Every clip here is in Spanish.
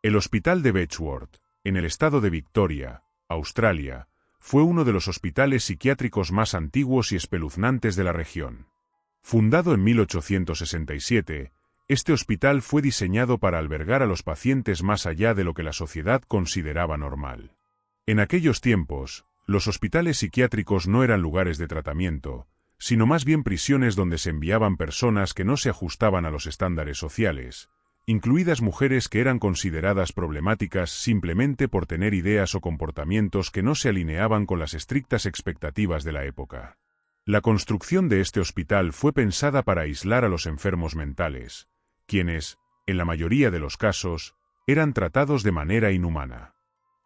El Hospital de Betchworth, en el estado de Victoria, Australia, fue uno de los hospitales psiquiátricos más antiguos y espeluznantes de la región. Fundado en 1867, este hospital fue diseñado para albergar a los pacientes más allá de lo que la sociedad consideraba normal. En aquellos tiempos, los hospitales psiquiátricos no eran lugares de tratamiento, sino más bien prisiones donde se enviaban personas que no se ajustaban a los estándares sociales, incluidas mujeres que eran consideradas problemáticas simplemente por tener ideas o comportamientos que no se alineaban con las estrictas expectativas de la época. La construcción de este hospital fue pensada para aislar a los enfermos mentales, quienes, en la mayoría de los casos, eran tratados de manera inhumana.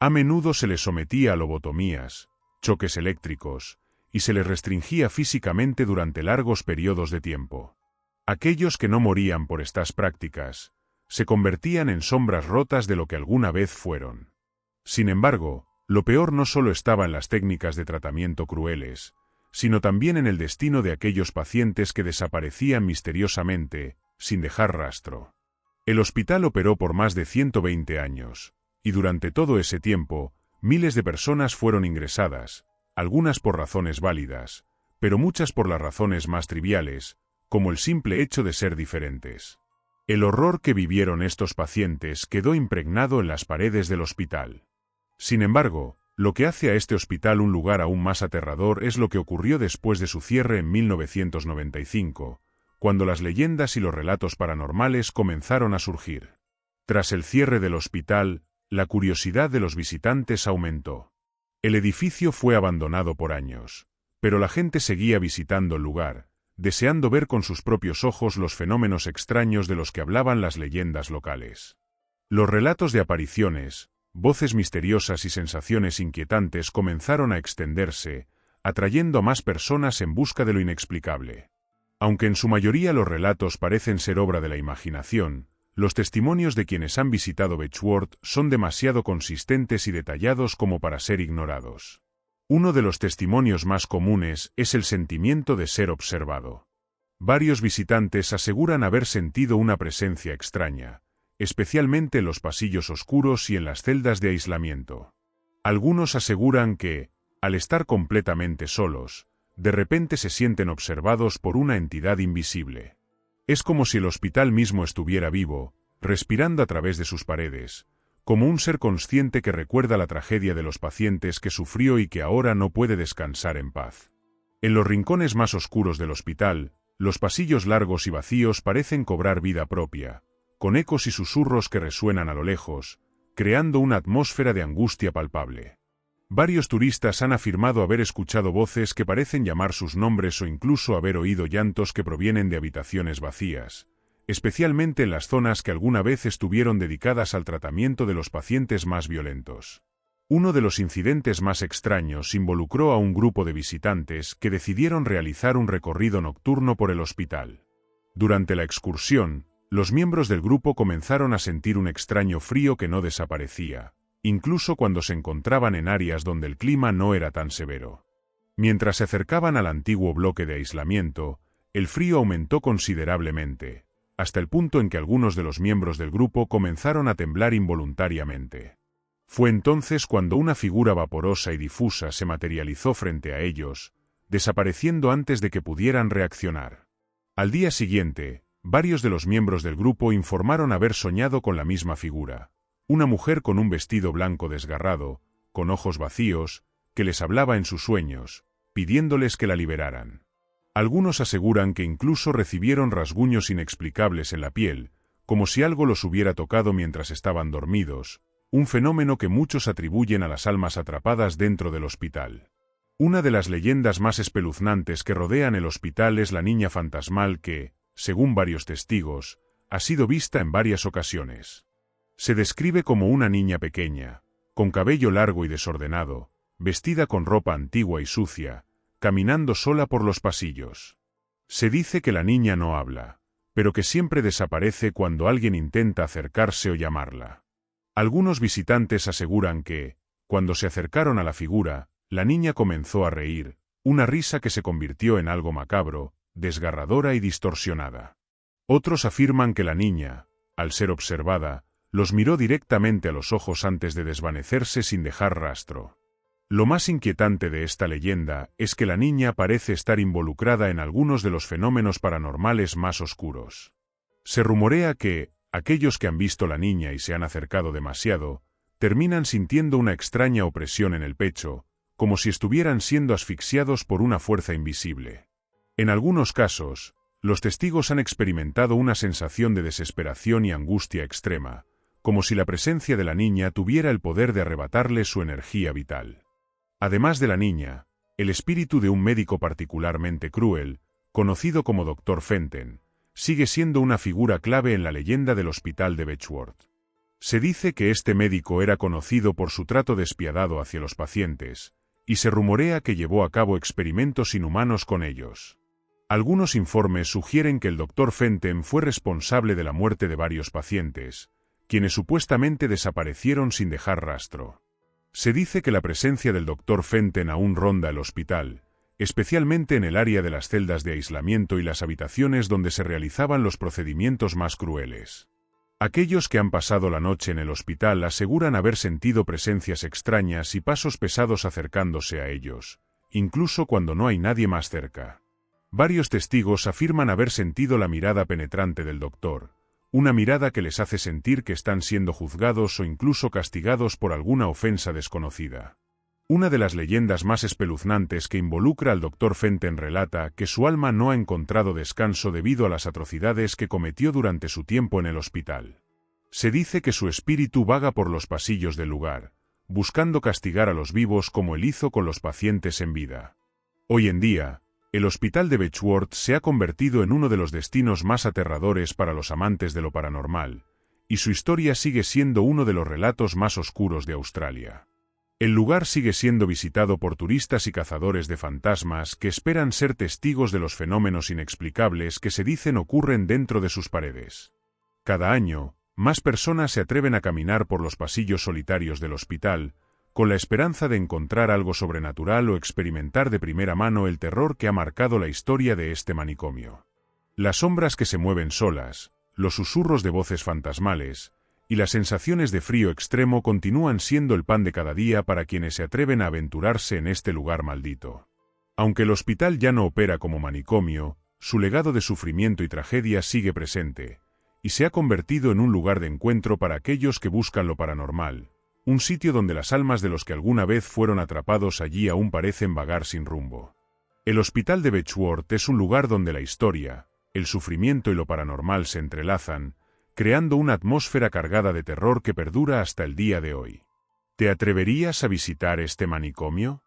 A menudo se les sometía a lobotomías, choques eléctricos, y se les restringía físicamente durante largos periodos de tiempo. Aquellos que no morían por estas prácticas, se convertían en sombras rotas de lo que alguna vez fueron. Sin embargo, lo peor no solo estaba en las técnicas de tratamiento crueles, sino también en el destino de aquellos pacientes que desaparecían misteriosamente, sin dejar rastro. El hospital operó por más de 120 años, y durante todo ese tiempo, miles de personas fueron ingresadas, algunas por razones válidas, pero muchas por las razones más triviales, como el simple hecho de ser diferentes. El horror que vivieron estos pacientes quedó impregnado en las paredes del hospital. Sin embargo, lo que hace a este hospital un lugar aún más aterrador es lo que ocurrió después de su cierre en 1995, cuando las leyendas y los relatos paranormales comenzaron a surgir. Tras el cierre del hospital, la curiosidad de los visitantes aumentó. El edificio fue abandonado por años, pero la gente seguía visitando el lugar, deseando ver con sus propios ojos los fenómenos extraños de los que hablaban las leyendas locales. Los relatos de apariciones, voces misteriosas y sensaciones inquietantes comenzaron a extenderse, atrayendo a más personas en busca de lo inexplicable. Aunque en su mayoría los relatos parecen ser obra de la imaginación, los testimonios de quienes han visitado Betchworth son demasiado consistentes y detallados como para ser ignorados. Uno de los testimonios más comunes es el sentimiento de ser observado. Varios visitantes aseguran haber sentido una presencia extraña, especialmente en los pasillos oscuros y en las celdas de aislamiento. Algunos aseguran que, al estar completamente solos, de repente se sienten observados por una entidad invisible. Es como si el hospital mismo estuviera vivo, respirando a través de sus paredes, como un ser consciente que recuerda la tragedia de los pacientes que sufrió y que ahora no puede descansar en paz. En los rincones más oscuros del hospital, los pasillos largos y vacíos parecen cobrar vida propia, con ecos y susurros que resuenan a lo lejos, creando una atmósfera de angustia palpable. Varios turistas han afirmado haber escuchado voces que parecen llamar sus nombres o incluso haber oído llantos que provienen de habitaciones vacías, especialmente en las zonas que alguna vez estuvieron dedicadas al tratamiento de los pacientes más violentos. Uno de los incidentes más extraños involucró a un grupo de visitantes que decidieron realizar un recorrido nocturno por el hospital. Durante la excursión, los miembros del grupo comenzaron a sentir un extraño frío que no desaparecía, incluso cuando se encontraban en áreas donde el clima no era tan severo. Mientras se acercaban al antiguo bloque de aislamiento, el frío aumentó considerablemente, hasta el punto en que algunos de los miembros del grupo comenzaron a temblar involuntariamente. Fue entonces cuando una figura vaporosa y difusa se materializó frente a ellos, desapareciendo antes de que pudieran reaccionar. Al día siguiente, varios de los miembros del grupo informaron haber soñado con la misma figura, una mujer con un vestido blanco desgarrado, con ojos vacíos, que les hablaba en sus sueños, pidiéndoles que la liberaran. Algunos aseguran que incluso recibieron rasguños inexplicables en la piel, como si algo los hubiera tocado mientras estaban dormidos, un fenómeno que muchos atribuyen a las almas atrapadas dentro del hospital. Una de las leyendas más espeluznantes que rodean el hospital es la niña fantasmal que, según varios testigos, ha sido vista en varias ocasiones. Se describe como una niña pequeña, con cabello largo y desordenado, vestida con ropa antigua y sucia, caminando sola por los pasillos. Se dice que la niña no habla, pero que siempre desaparece cuando alguien intenta acercarse o llamarla. Algunos visitantes aseguran que, cuando se acercaron a la figura, la niña comenzó a reír, una risa que se convirtió en algo macabro, desgarradora y distorsionada. Otros afirman que la niña, al ser observada, Los miró directamente a los ojos antes de desvanecerse sin dejar rastro. Lo más inquietante de esta leyenda es que la niña parece estar involucrada en algunos de los fenómenos paranormales más oscuros. Se rumorea que, aquellos que han visto la niña y se han acercado demasiado, terminan sintiendo una extraña opresión en el pecho, como si estuvieran siendo asfixiados por una fuerza invisible. En algunos casos, los testigos han experimentado una sensación de desesperación y angustia extrema, como si la presencia de la niña tuviera el poder de arrebatarle su energía vital. Además de la niña, el espíritu de un médico particularmente cruel, conocido como Dr. Fenton, sigue siendo una figura clave en la leyenda del hospital de Betchworth. Se dice que este médico era conocido por su trato despiadado hacia los pacientes, y se rumorea que llevó a cabo experimentos inhumanos con ellos. Algunos informes sugieren que el Dr. Fenton fue responsable de la muerte de varios pacientes, quienes supuestamente desaparecieron sin dejar rastro. Se dice que la presencia del Dr. Fenton aún ronda el hospital, especialmente en el área de las celdas de aislamiento y las habitaciones donde se realizaban los procedimientos más crueles. Aquellos que han pasado la noche en el hospital aseguran haber sentido presencias extrañas y pasos pesados acercándose a ellos, incluso cuando no hay nadie más cerca. Varios testigos afirman haber sentido la mirada penetrante del doctor, una mirada que les hace sentir que están siendo juzgados o incluso castigados por alguna ofensa desconocida. Una de las leyendas más espeluznantes que involucra al Dr. Fenton relata que su alma no ha encontrado descanso debido a las atrocidades que cometió durante su tiempo en el hospital. Se dice que su espíritu vaga por los pasillos del lugar, buscando castigar a los vivos como él hizo con los pacientes en vida. Hoy en día, el hospital de Betchworth se ha convertido en uno de los destinos más aterradores para los amantes de lo paranormal, y su historia sigue siendo uno de los relatos más oscuros de Australia. El lugar sigue siendo visitado por turistas y cazadores de fantasmas que esperan ser testigos de los fenómenos inexplicables que se dicen ocurren dentro de sus paredes. Cada año, más personas se atreven a caminar por los pasillos solitarios del hospital, con la esperanza de encontrar algo sobrenatural o experimentar de primera mano el terror que ha marcado la historia de este manicomio. Las sombras que se mueven solas, los susurros de voces fantasmales, y las sensaciones de frío extremo continúan siendo el pan de cada día para quienes se atreven a aventurarse en este lugar maldito. Aunque el hospital ya no opera como manicomio, su legado de sufrimiento y tragedia sigue presente, y se ha convertido en un lugar de encuentro para aquellos que buscan lo paranormal, un sitio donde las almas de los que alguna vez fueron atrapados allí aún parecen vagar sin rumbo. El hospital de Betchworth es un lugar donde la historia, el sufrimiento y lo paranormal se entrelazan, creando una atmósfera cargada de terror que perdura hasta el día de hoy. ¿Te atreverías a visitar este manicomio?